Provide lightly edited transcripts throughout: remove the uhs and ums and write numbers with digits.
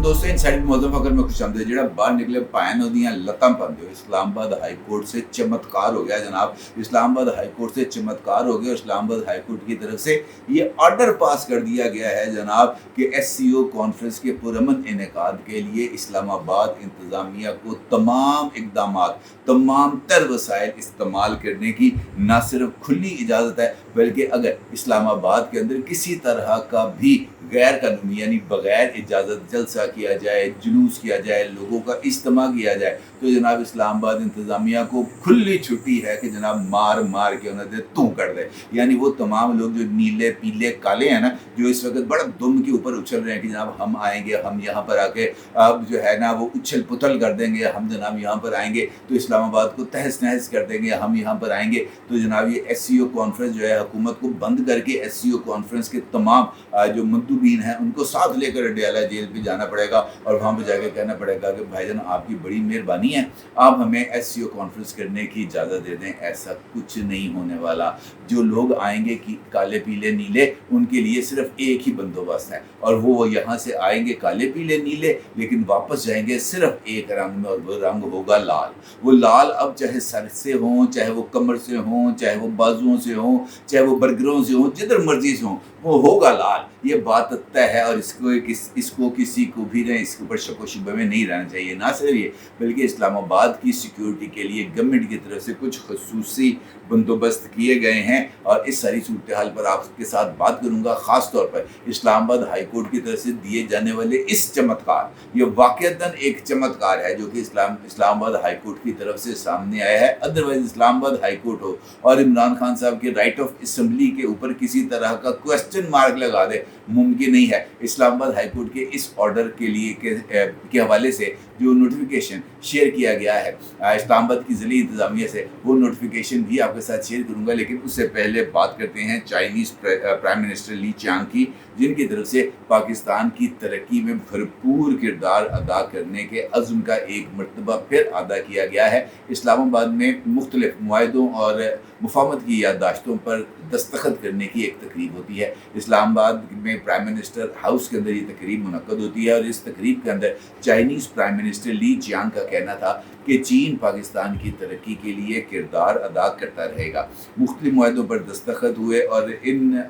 दोस्तों इनसाइड मौजूद फकर में खुशामदीद ਜਿਹੜਾ ਬਾਹਰ ਨਿਕਲੇ ਭੈਣ ਉਹਦੀਆਂ ਲੱਤਾਂ ਪਾਉਂਦੇ ਹੋ इस्लामाबाद हाई कोर्ट से चमत्कार हो गया जनाब। इस्लामाबाद हाई कोर्ट से चमत्कार हो गया। इस्लामाबाद हाई कोर्ट की तरफ से ये ऑर्डर पास कर दिया गया है जनाब कि SCO कॉन्फ्रेंस के पुरअमन इनेकाद के लिए इस्लामाबाद इंतज़ामिया को तमाम इकदामात तमाम तर वसाइल इस्तेमाल करने की न सिर्फ खुली इजाज़त है बल्कि अगर इस्लामाबाद के अंदर किसी तरह का भी गैर कानूनी यानी बग़ैर इजाज़त जलसा किया जाए, जुलूस किया जाए, लोगों का इज्तिमा किया जाए तो जनाब इस्लामाबाद इंतज़ामिया को खुली छुट्टी है कि जनाब मार मार के उन्हें तू कर दे। यानी वो तमाम लोग जो नीले पीले काले हैं ना, जो इस वक्त बड़ा दुम के ऊपर उछल रहे हैं कि जनाब हम आएंगे, हम यहाँ पर आके अब जो है ना वो उछल पुथल कर देंगे, हम जनाब यहाँ पर आएंगे तो इस्लामाबाद को तहस नहस कर देंगे, हम यहाँ पर आएंगे तो जनाब ये SCO कॉन्फ्रेंस जो है हुकूमत को बंद करके SCO कॉन्फ्रेंस के तमाम जो मंदूबीन हैं उनको साथ लेकर अडयाला जेल पे जाना पड़ेगा और वहाँ पर जाकर कहना पड़ेगा कि भाईजान आपकी बड़ी मेहरबानी है, आप हमें SCO कॉन्फ्रेंस करने की इजाज़त दे दें। ऐसा कुछ नहीं होने वाला। जो लोग आएंगे कि काले पीले नीले, उनके लिए सिर्फ एक ही बंदोबस्त है और वो यहाँ से आएंगे काले पीले नीले लेकिन वापस जाएंगे सिर्फ एक रंग में और वो रंग होगा लाल। वो लाल अब चाहे सर से हों, चाहे वो कमर से हों, चाहे वो बाजुओं से हों, चाहे वो बरगरों से हों, जिधर मर्जी से हों, वो होगा लाल। ये बात तय है और इसको किसी को भी नहीं इसके ऊपर शक व शुबे में नहीं रहना चाहिए। ना सिर्फ ये बल्कि इस्लामाबाद की सिक्योरिटी के लिए गवर्नमेंट की तरफ से कुछ खसूसी बंदोबस्त किए गए हैं और इस सारी सूरत हाल पर आपके साथ बात करूंगा। ख़ास तौर पर इस्लामाबाद हाई कोर्ट की तरफ से दिए जाने वाले इस चमत्कार, ये वाक़तन एक चमत्कार है जो कि इस्लामाबाद हाई कोर्ट की तरफ से सामने आया है। अदरवाइज इस्लामाबाद हाई कोर्ट हो और इमरान खान साहब के राइट ऑफ असम्बली के ऊपर किसी तरह का क्वेश्चन मार्क लगा दे, मुमकिन नहीं है। इस्लामाबाद हाई कोर्ट के इस ऑर्डर के लिए के हवाले से जो नोटिफिकेशन शेयर किया गया है इस्लामाबाद की ज़िली इंतज़ामिया से, वो नोटिफिकेशन भी आपके साथ शेयर करूंगा। लेकिन उससे पहले बात करते हैं चाइनीज़ प्राइम मिनिस्टर ली चियांग की, जिनकी तरफ से पाकिस्तान की तरक्की में भरपूर किरदार अदा करने के अज़्म का एक मरतबा फिर अदा किया गया है। इस्लामाबाद में मुख्तलिफ मुआहदों और मुफाहमत की याददाश्तों पर दस्तखत करने की एक तकरीब होती है। इस्लामाबाद में प्राइम मिनिस्टर हाउस के अंदर ये तकरीब मुनक्कद होती है और इस तकरीब के अंदर चाइनीज़ प्राइम मिनिस्टर ली चियांग का कहना था कि चीन पाकिस्तान की तरक्की के लिए किरदार अदा करता रहेगा। मुख्तलिफ मुआहदों पर दस्तखत हुए और इन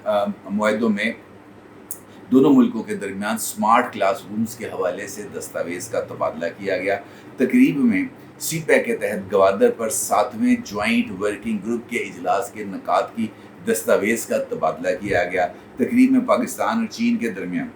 मुआहदों में दोनों मुल्कों के दरमियान स्मार्ट क्लास रूम्स के हवाले से दस्तावेज़ का तबादला किया गया। तकरीब में CPEC के तहत गवादर पर 7वें ज्वाइंट वर्किंग ग्रुप के इजलास के नकात की दस्तावेज़ का तबादला किया गया। तकरीब में पाकिस्तान और चीन के दरमियान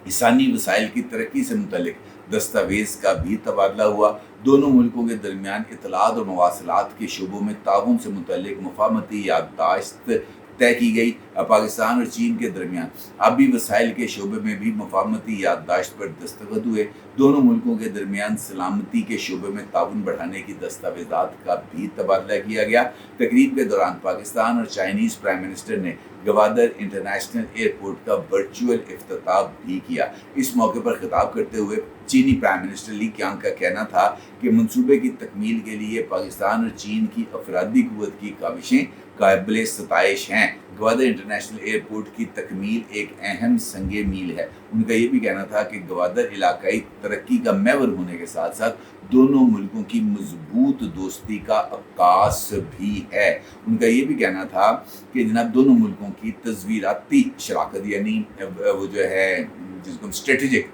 इंसानी वसाइल की तरक्की से मुतल्लिक दस्तावेज़ का भी तबादला हुआ। दोनों मुल्कों के दरमियान इत्तलात और मवासलात के शोबों में ताउन से मुतल्लिक मुफाहमती याददाश्त तय की गई। पाकिस्तान और चीन के दरमियान आबी वसाइल के शोबे में भी मुफाहमती याददाश्त पर दस्तखत हुए। दोनों मुल्कों के दरमियान सलामती के शोबे में ताउन बढ़ाने की दस्तावेज़ात का भी तबादला किया गया। तकरीब के दौरान पाकिस्तान और चाइनीज़ प्राइम मिनिस्टर ने गवादर इंटरनेशनल एयरपोर्ट का वर्चुअल इफ्तिताह भी किया। इस मौके पर खिताब करते हुए चीनी प्राइम मिनिस्टर ली चियांग का कहना था कि मंसूबे की तकमील के लिए पाकिस्तान और चीन की अफरादी क़ुव्वत की काविशें काबिल सताइश हैं। गवादर इंटरनेशनल एयरपोर्ट की तकमील एक अहम संगे मील है। उनका ये भी कहना था कि गवादर इलाकाई तरक्की का महवर होने के साथ साथ दोनों मुल्कों की मजबूत दोस्ती का अक्कास भी है। उनका ये भी कहना था कि जनाब दोनों मुल्कों की तज़वीराती शराकत यानी वो जो है जिसको स्ट्रेटेजिक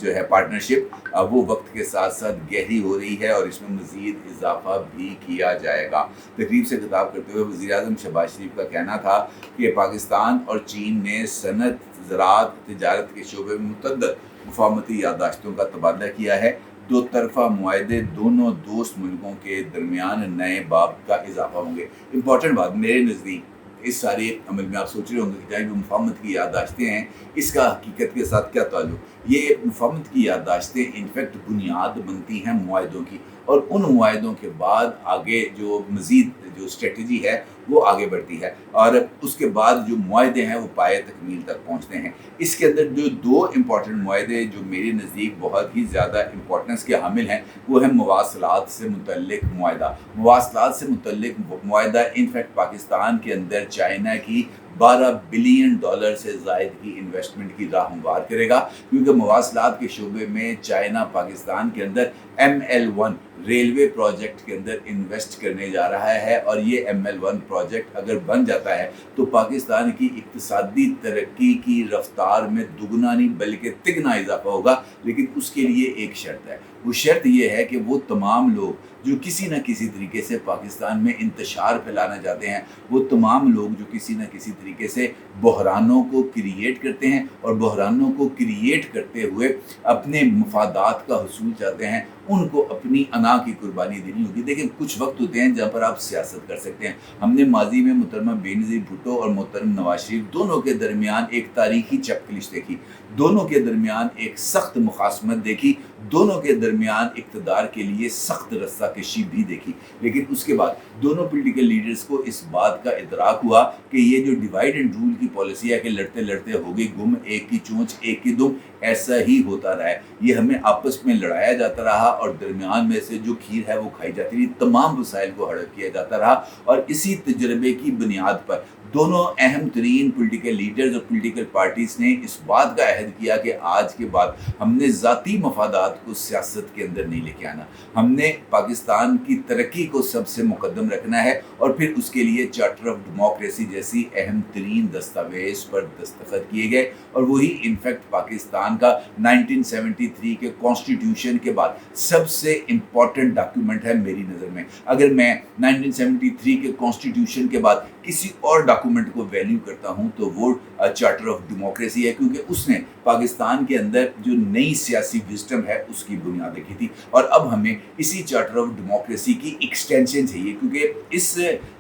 जो है पार्टनरशिप वो वक्त के साथ साथ गहरी हो रही है और इसमें मज़ीद इजाफा भी किया जाएगा। तकरीब से खिताब करते हुए वज़ीर-ए-आज़म शहबाज शरीफ का कहना था कि पाकिस्तान और चीन ने सनत, ज़राअत, तिजारत के शोबे में मुतअद्दिद मुफाहमती याददाश्तों का तबादला किया है। दो तरफ़ा मुआहदे दोनों दोस्त मुल्कों के दरमियान नए बाब का इजाफा होंगे। इम्पॉर्टेंट बात मेरे नज़दीक इस सारे अमल में आप सोच रहे होंगे कि जो मुफाहमत की याददाश्तें हैं इसका हकीकत के साथ क्या ताल्लुक। ये मुफाहमत की याददाश्तें इनफैक्ट बुनियाद बनती हैं मुआहदों की और उन मुआहदों के बाद आगे जो मज़ीद जो स्ट्रेटजी है वो आगे बढ़ती है और उसके बाद जो मुआहदे हैं वो पाए तकमील तक पहुँचते हैं। इसके अंदर जो दो इम्पॉर्टेंट मुआहदे जो मेरे नज़दीक बहुत ही ज़्यादा इम्पोर्टेंस के हामिल हैं वो है मवासलात से मुतल्लिक मुआहदा। मवासलात से मुतल्लिक मुआहदा इनफैक्ट पाकिस्तान के अंदर चाइना की $12 बिलियन से ज़ायद की इन्वेस्टमेंट की राह हमवार करेगा, क्योंकि मवासलात के शोबे में चाइना पाकिस्तान के अंदर ML1 रेलवे प्रोजेक्ट के अंदर इन्वेस्ट करने जा रहा है। और ये ML1 प्रोजेक्ट अगर बन जाता है तो पाकिस्तान की इक्तिसादी तरक्की की रफ्तार में दुगना नहीं बल्कि तिगना इजाफा होगा। लेकिन उसके लिए एक शर्त है, वो शर्त ये है कि वो तमाम लोग जो किसी न किसी तरीके से पाकिस्तान में इंतशार फैलाना चाहते हैं, वो तमाम लोग जो किसी न किसी तरीके से बहरानों को क्रिएट करते हैं और बहरानों को क्रिएट करते हुए अपने मफादात का हुसूल चाहते हैं, उनको अपनी अना की कुर्बानी देनी होगी। देखिए, कुछ वक्त होते हैं जहाँ पर आप सियासत कर सकते हैं। हमने माजी में मोहतरमा बेनज़ीर भुट्टो और मोहतरम नवाज शरीफ दोनों के दरमियान एक तारीखी चकलिश देखी, दोनों के दरमियान एक सख्त मुखासमत देखी, दोनों के दरमियान इक़्तिदार के लिए सख्त रस्साकशी भी देखी। लेकिन उसके बाद दोनों पॉलिटिकल लीडर्स को इस बात का इदराक हुआ कि ये जो डिवाइड एंड रूल की पॉलिसी है कि लड़ते लड़ते हो गई गुम, एक की चोंच एक की दुम, ऐसा ही होता रहा है। ये हमें आपस में लड़ाया जाता रहा और दरमियान में से जो खीर है वो खाई जाती रही, तमाम वसाइल को हड़प किया जाता रहा। और इसी तजर्बे की बुनियाद पर दोनों अहम तरीन पॉलिटिकल लीडर्स और पॉलिटिकल पार्टीज़ ने इस बात का अहद किया कि आज के बाद हमने ज़ाती मफादात को सियासत के अंदर नहीं लेके आना, हमने पाकिस्तान की तरक्की को सबसे मुकद्दम रखना है। और फिर उसके लिए चार्टर ऑफ डेमोक्रेसी जैसी अहम तरीन दस्तावेज़ पर दस्तखत किए गए। और वही इनफैक्ट पाकिस्तान का 1973 के कॉन्स्टिट्यूशन के बाद सबसे इम्पॉर्टेंट डॉक्यूमेंट है मेरी नज़र में। अगर मैं 1973 के कॉन्स्टिट्यूशन के बाद किसी और डॉक्यूमेंट को वैल्यू करता हूं तो वो चार्टर ऑफ डेमोक्रेसी है, क्योंकि उसने पाकिस्तान के अंदर जो नई सियासी विजडम है उसकी बुनियाद रखी थी। और अब हमें इसी चार्टर ऑफ डेमोक्रेसी की एक्सटेंशन चाहिए, क्योंकि इस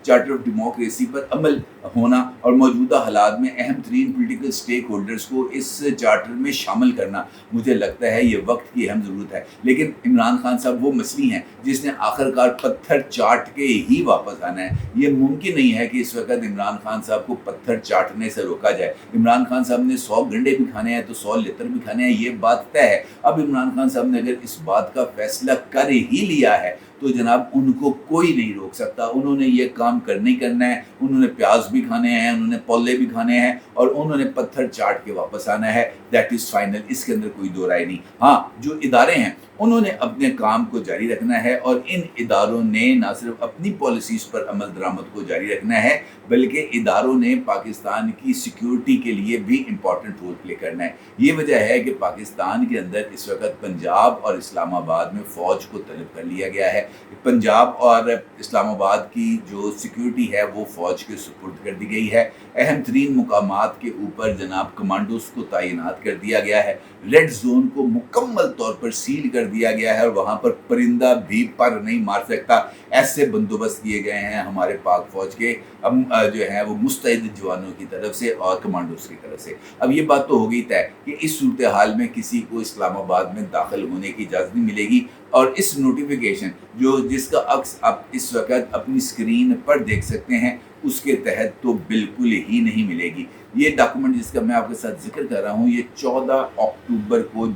चार्टर ऑफ डेमोक्रेसी पर अमल होना और मौजूदा हालात में अहम तरीन पोलिटिकल स्टेक होल्डर्स को इस चार्टर में शामिल करना, मुझे लगता है ये वक्त की अहम ज़रूरत है। लेकिन इमरान खान साहब वो मसली हैं जिसने आखिरकार पत्थर चाट के ही वापस आना है। ये मुमकिन नहीं है कि इस वक्त इमरान खान साहब को पत्थर चाटने से रोका जाए। इमरान खान साहब ने 100 गंडे भी खाने हैं तो 100 लितर भी खाने हैं, ये बात तय है। अब इमरान खान साहब ने अगर इस बात का फैसला कर ही लिया है तो जनाब उनको कोई नहीं रोक सकता। उन्होंने ये काम करना ही करना है। उन्होंने प्याज भी खाने हैं, उन्होंने पोले भी खाने हैं और उन्होंने पत्थर चाट के वापस आना है। दैट इज़ फाइनल, इसके अंदर कोई दो राय नहीं। हाँ, जो इदारे हैं उन्होंने अपने काम को जारी रखना है और इन इदारों ने ना सिर्फ अपनी पॉलिसीज़ पर अमल दरामद को जारी रखना है बल्कि इदारों ने पाकिस्तान की सिक्योरिटी के लिए भी इम्पॉर्टेंट रोल प्ले करना है। ये वजह है कि पाकिस्तान के अंदर इस वक्त पंजाब और इस्लामाबाद में फ़ौज को तलब कर लिया गया है। पंजाब और इस्लामाबाद की जो सिक्योरिटी है वो फ़ौज के सुपुर्द कर दी गई है। अहम तरीन मुकामात के ऊपर जनाब कमांडोज को तैनात कर दिया गया है। रेड जोन को मुकम्मल तौर पर सील कर दिया गया है और वहाँ पर परिंदा भी पर नहीं मार सकता, ऐसे बंदोबस्त किए गए हैं हमारे पाक फ़ौज के हम जो है वो मुस्तैद जवानों की तरफ से और कमांडोज की तरफ से। अब ये बात तो हो गई तय कि इस सूरत हाल में किसी को इस्लामाबाद में दाखिल होने की इजाज़त नहीं मिलेगी। और इस नोटिफिकेशन जिसका अक्स आप इस वक्त अपनी स्क्रीन पर देख सकते हैं उसके तहत तो बिल्कुल ही नहीं मिलेगी। ये डॉक्यूमेंट जिसका मैं आपके साथ जिक्र कर रहा हूँ ये 14 अक्टूबर को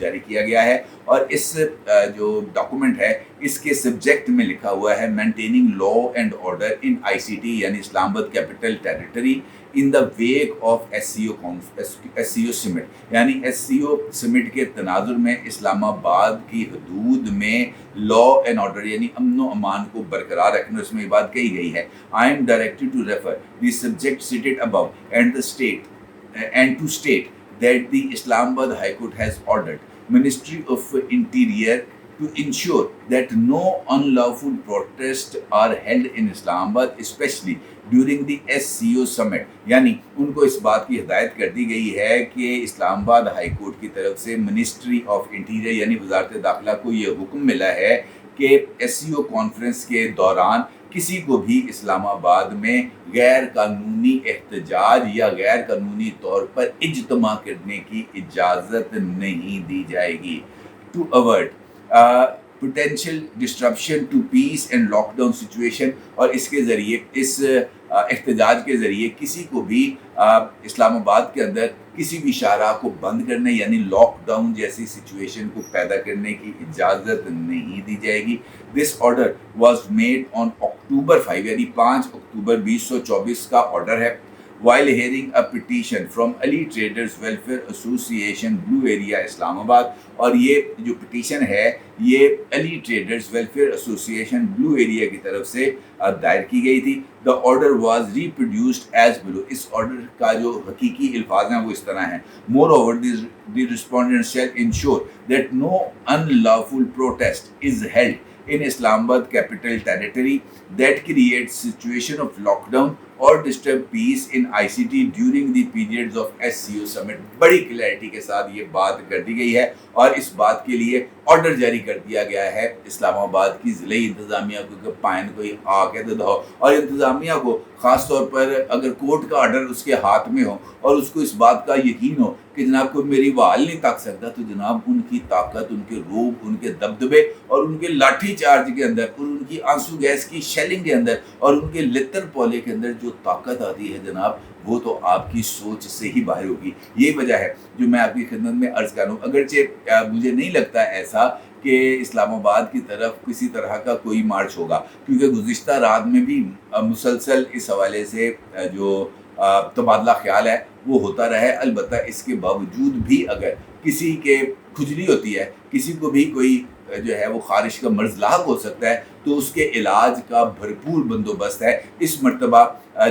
जारी किया गया है और इस जो डॉक्यूमेंट है इसके सब्जेक्ट में लिखा हुआ है maintaining law and order in ICT यानी Islamabad capital territory in the wake of SCO summit. यानी SCO समिट के तनाजुर में इस्लामाबाद की हदूद में लॉ एंड ऑर्डर यानी अमन व अमान को बरकरार रखने उसमें बात कही गई है। I am directed to refer the subject cited above and to state that the Islamabad high court has ordered Ministry of Interior to ensure that no unlawful protests are held in Islamabad, especially during the SCO summit। यानी उनको इस बात की हिदायत कर दी गई है कि इस्लामाबाद हाई कोर्ट की तरफ से मिनिस्ट्री ऑफ इंटीरियर यानी वजारत दाखिला को ये हुक्म मिला है कि SCO कॉन्फ्रेंस के दौरान किसी को भी इस्लामाबाद में गैर कानूनी एहतजाज या गैर कानूनी तौर पर इज्तिमा करने की इजाज़त नहीं दी जाएगी। To avoid potential disruption to peace and lockdown situation, और इसके ज़रिए इस एहतजाज के ज़रिए किसी को भी इस्लामाबाद के अंदर किसी भी शाहराह को बंद करने यानी लॉकडाउन जैसी सिचुएशन को पैदा करने की इजाज़त नहीं दी जाएगी। This order was made on October 5 यानी 5 अक्टूबर 2024 का ऑर्डर है। while hearing a petition from Ali Traders Welfare Association Blue Area Islamabad. اور یہ جو پٹیشن ہے یہ علی ٹریڈرز ویلفیئر ایسوسیشن بلو ایریا کی طرف سے دائر کی گئی تھی. The order was reproduced as below. اس آرڈر کا جو حقیقی الفاظ ہیں وہ اس طرح ہیں. Moreover, the respondents shall ensure that no unlawful protest is held in Islamabad capital territory that creates situation of lockdown or disturb peace in ICT during the periods of SCO summit. بڑی clarity کے ساتھ یہ بات کر دی گئی ہے اور اس بات کے لیے آرڈر جاری کر دیا گیا ہے اسلام آباد کی ضلعی انتظامیہ کو کہ پائن کوئی آ کے دہو، اور انتظامیہ کو خاص طور پر اگر کورٹ کا آرڈر اس کے ہاتھ میں ہو اور اس کو اس بات کا یقین ہو کہ جناب کوئی میری وال نہیں تاک سکتا، تو جناب ان کی طاقت، ان کے روب، ان کے دبدبے اور ان کے لاٹھی چارج کے اندر اور ان کی آنسو گیس کی شیلنگ کے اندر اور ان کے لتر پولے کے اندر جو طاقت آتی ہے جناب، وہ تو آپ کی سوچ سے ہی باہر ہوگی. یہی وجہ ہے جو میں آپ کی خدمت میں عرض کروں. اگرچہ مجھے نہیں لگتا ایسا کہ اسلام آباد کی طرف کسی طرح کا کوئی مارچ ہوگا، کیونکہ گزشتہ رات میں بھی مسلسل اس حوالے سے جو تبادلہ خیال ہے وہ ہوتا رہا ہے. البتہ اس کے باوجود بھی اگر کسی کے کھجلی ہوتی ہے، کسی کو بھی کوئی جو ہے وہ خارش کا مرض لاحق ہو سکتا ہے، تو اس کے علاج کا بھرپور بندوبست ہے. اس مرتبہ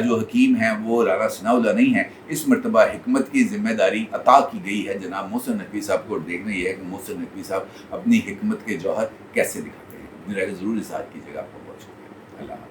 جو حکیم ہیں وہ رانا ثناء اللہ نہیں ہیں، اس مرتبہ حکمت کی ذمہ داری عطا کی گئی ہے جناب محسن نقوی صاحب کو. دیکھنا یہ ہے کہ محسن نقوی صاحب اپنی حکمت کے جوہر کیسے دکھاتے ہیں. میرا ضرور اظہار کیجیے گا. آپ کو بہت شکریہ. اللہ حافظ.